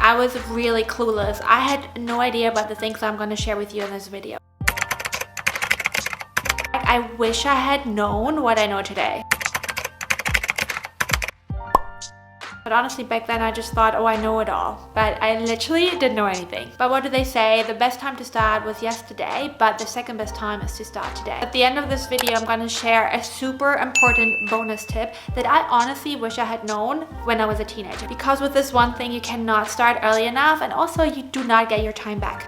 I was really clueless. I had no idea about the things I'm going to share with you in this video. I wish I had known what I know today. But honestly, back then I just thought, oh, I know it all. But I literally didn't know anything. But what do they say? The best time to start was yesterday, but the second best time is to start today. At the end of this video, I'm gonna share a super important bonus tip that I honestly wish I had known when I was a teenager. Because with this one thing, you cannot start early enough, and also you do not get your time back.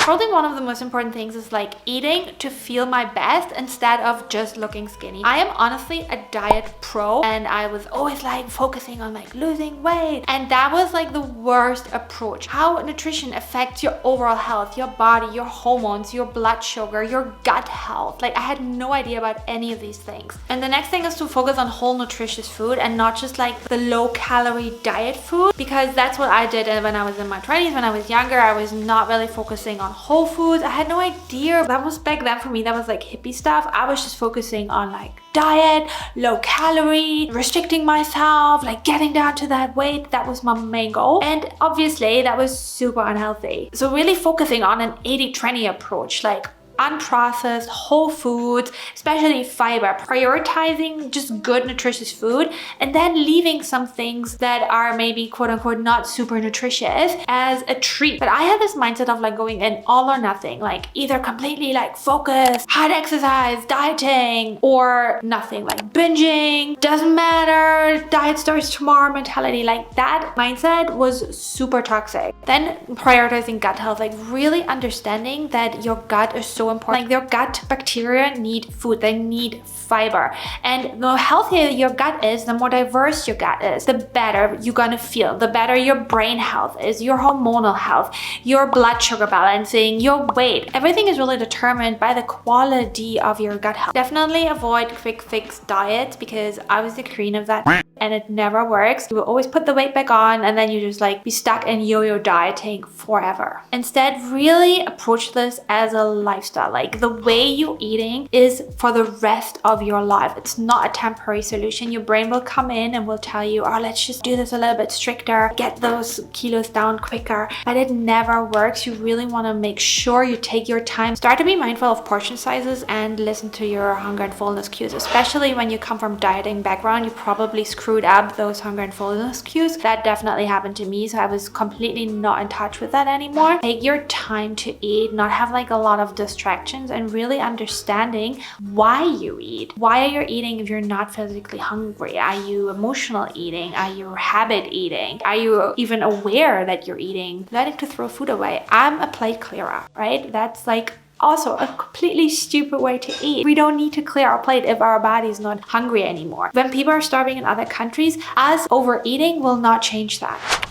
Probably one of the most important things is like eating to feel my best instead of just looking skinny. I am honestly a diet pro, and I was always like focusing on like losing weight, and that was like the worst approach. How nutrition affects your overall health, your body, your hormones, your blood sugar, your gut health. Like I had no idea about any of these things. And the next thing is to focus on whole nutritious food and not just like the low calorie diet food, because that's what I did when I was in my 20s. When I was younger, I was not really focusing on whole foods. I had no idea. That was back then for me, that was like hippie stuff. I was just focusing on like diet, low calorie, restricting myself, like getting down to that weight. That was my main goal. And obviously that was super unhealthy. So really focusing on an 80-20 approach, like unprocessed whole foods, especially fiber, prioritizing just good nutritious food, and then leaving some things that are maybe quote unquote not super nutritious as a treat. But I had this mindset of like going in all or nothing, like either completely like focus, hard exercise, dieting, or nothing, like binging, doesn't matter, diet starts tomorrow mentality. Like that mindset was super toxic. Then prioritizing gut health, like really understanding that your gut is so important. Like your gut bacteria need food, they need fiber, and the healthier your gut is, the more diverse your gut is, the better you're gonna feel, the better your brain health is, your hormonal health, your blood sugar balancing, your weight. Everything is really determined by the quality of your gut health. Definitely avoid quick fix diets, because I was the queen of that and it never works. You will always put the weight back on and then you just like be stuck in yo-yo dieting forever. Instead, really approach this as a lifestyle. Like the way you're eating is for the rest of your life. It's not a temporary solution. Your brain will come in and will tell you, oh, let's just do this a little bit stricter, get those kilos down quicker. But it never works. You really want to make sure you take your time. Start to be mindful of portion sizes and listen to your hunger and fullness cues. Especially when you come from dieting background, you probably screwed up those hunger and fullness cues. That definitely happened to me. So I was completely not in touch with that anymore. Take your time to eat, not have like a lot of distractions, and really understanding why you eat. Why are you eating if you're not physically hungry? Are you emotional eating? Are you habit eating? Are you even aware that you're eating? Learning to throw food away. I'm a plate clearer, right? That's like also a completely stupid way to eat. We don't need to clear our plate if our body is not hungry anymore. When people are starving in other countries, us overeating will not change that.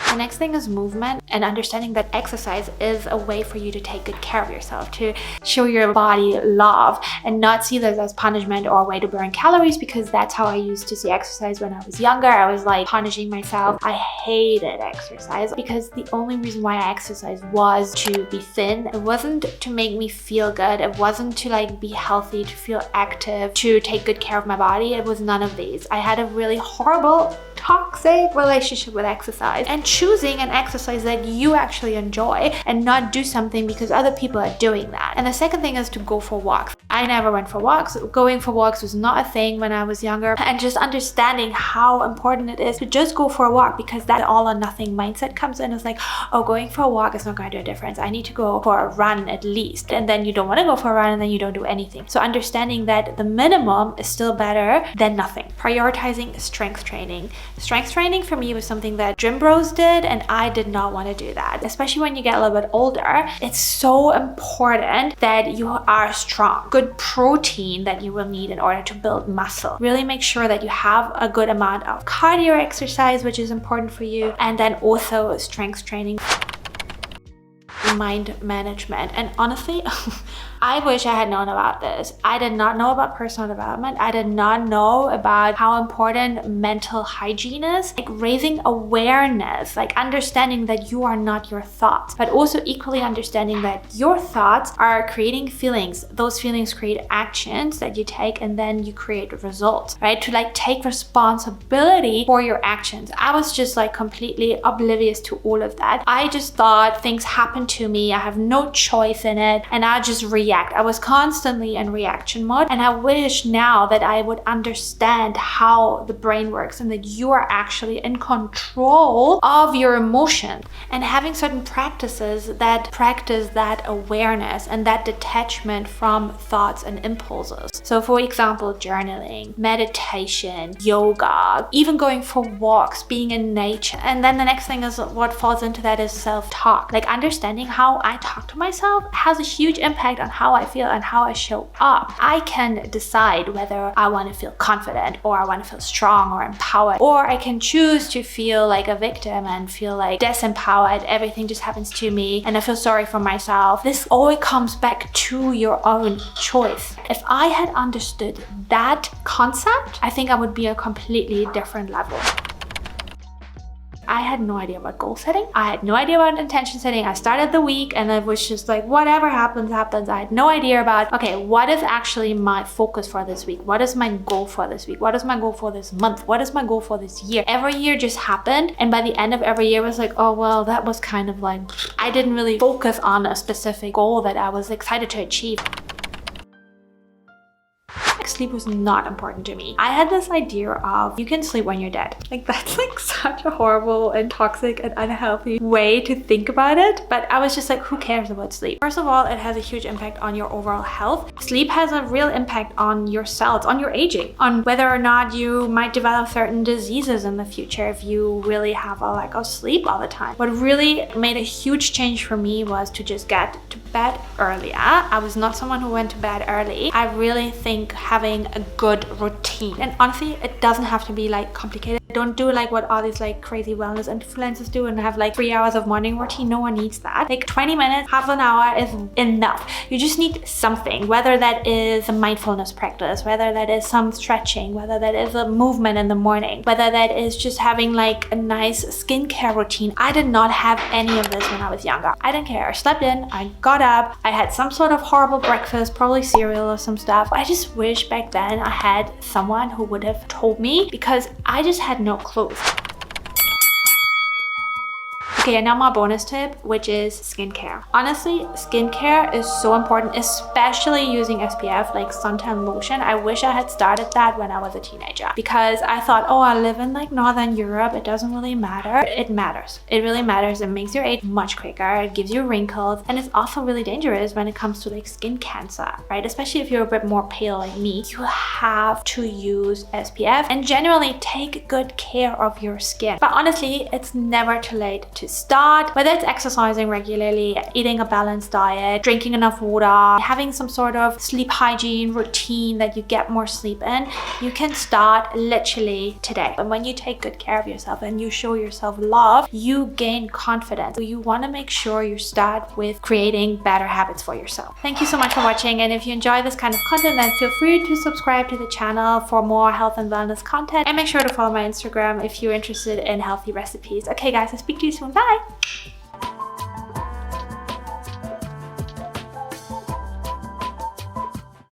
The next thing is movement, and understanding that exercise is a way for you to take good care of yourself, to show your body love, and not see this as punishment or a way to burn calories, because that's how I used to see exercise when I was younger. I was like punishing myself. I hated exercise because the only reason why I exercised was to be thin. It wasn't to make me feel good. It wasn't to like be healthy, to feel active, to take good care of my body. It was none of these. I had a really horrible, toxic relationship with exercise, and choosing an exercise that you actually enjoy and not do something because other people are doing that. And the second thing is to go for walks. I never went for walks. Going for walks was not a thing when I was younger, and just understanding how important it is to just go for a walk, because that all or nothing mindset comes in. It's like, oh, going for a walk is not going to do a difference. I need to go for a run at least. And then you don't want to go for a run, and then you don't do anything. So understanding that the minimum is still better than nothing. Prioritizing strength training. Strength training for me was something that gym bros did, and I did not want to do that. Especially when you get a little bit older, it's so important that you are strong. Good protein that you will need in order to build muscle. Really make sure that you have a good amount of cardio exercise, which is important for you, and then also strength training. Mind management. And honestly, I wish I had known about this. I did not know about personal development. I did not know about how important mental hygiene is. Like raising awareness, like understanding that you are not your thoughts, but also equally understanding that your thoughts are creating feelings. Those feelings create actions that you take, and then you create results, right? To like take responsibility for your actions. I was just like completely oblivious to all of that. I just thought things happen to me. I have no choice in it, and I just react. I was constantly in reaction mode, and I wish now that I would understand how the brain works and that you are actually in control of your emotions, and having certain practices that practice that awareness and that detachment from thoughts and impulses. So for example, journaling, meditation, yoga, even going for walks, being in nature. And then the next thing is what falls into that is self-talk. Like understanding how I talk to myself has a huge impact on how I feel and how I show up. I can decide whether I want to feel confident, or I want to feel strong or empowered, or I can choose to feel like a victim and feel like disempowered. Everything just happens to me and I feel sorry for myself. This always comes back to your own choice. If I had understood that concept, I think I would be a completely different level. I had no idea about goal setting. I had no idea about intention setting. I started the week and I was just like, whatever happens, happens. I had no idea about, okay, what is actually my focus for this week? What is my goal for this week? What is my goal for this month? What is my goal for this year? Every year just happened. And by the end of every year, I was like, oh, well, that was kind of like, I didn't really focus on a specific goal that I was excited to achieve. Sleep was not important to me. I had this idea of you can sleep when you're dead. Like that's like such a horrible and toxic and unhealthy way to think about it. But I was just like, who cares about sleep? First of all, it has a huge impact on your overall health. Sleep has a real impact on your cells, on your aging, on whether or not you might develop certain diseases in the future if you really have a lack of sleep all the time. What really made a huge change for me was to just get to bed earlier. I was not someone who went to bed early. I really think having a good routine, and honestly it doesn't have to be like complicated. Don't do like what all these like crazy wellness influencers do and have like 3 hours of morning routine. No one needs that. Like 20 minutes, half an hour is enough. You just need something, whether that is a mindfulness practice, whether that is some stretching, whether that is a movement in the morning, whether that is just having like a nice skincare routine. I did not have any of this when I was younger. I didn't care. I slept in, I got up, I had some sort of horrible breakfast, probably cereal or some stuff. I just wish back then I had someone who would have told me, because I just had no clue. Okay, and now my bonus tip, which is skincare. Honestly, skincare is so important, especially using SPF, like suntan lotion. I wish I had started that when I was a teenager, because I thought, oh, I live in like Northern Europe, it doesn't really matter. It matters. It really matters. It makes your age much quicker. It gives you wrinkles, and it's also really dangerous when it comes to like skin cancer, right? Especially if you're a bit more pale like me. You have to use SPF and generally take good care of your skin. But honestly, it's never too late to start, whether it's exercising regularly, eating a balanced diet, drinking enough water, having some sort of sleep hygiene routine that you get more sleep in. You can start literally today. And when you take good care of yourself and you show yourself love, you gain confidence. So you want to make sure you start with creating better habits for yourself. Thank you so much for watching, and if you enjoy this kind of content, then feel free to subscribe to the channel for more health and wellness content, and make sure to follow my Instagram if you're interested in healthy recipes. Okay guys, I'll speak to you soon. Bye!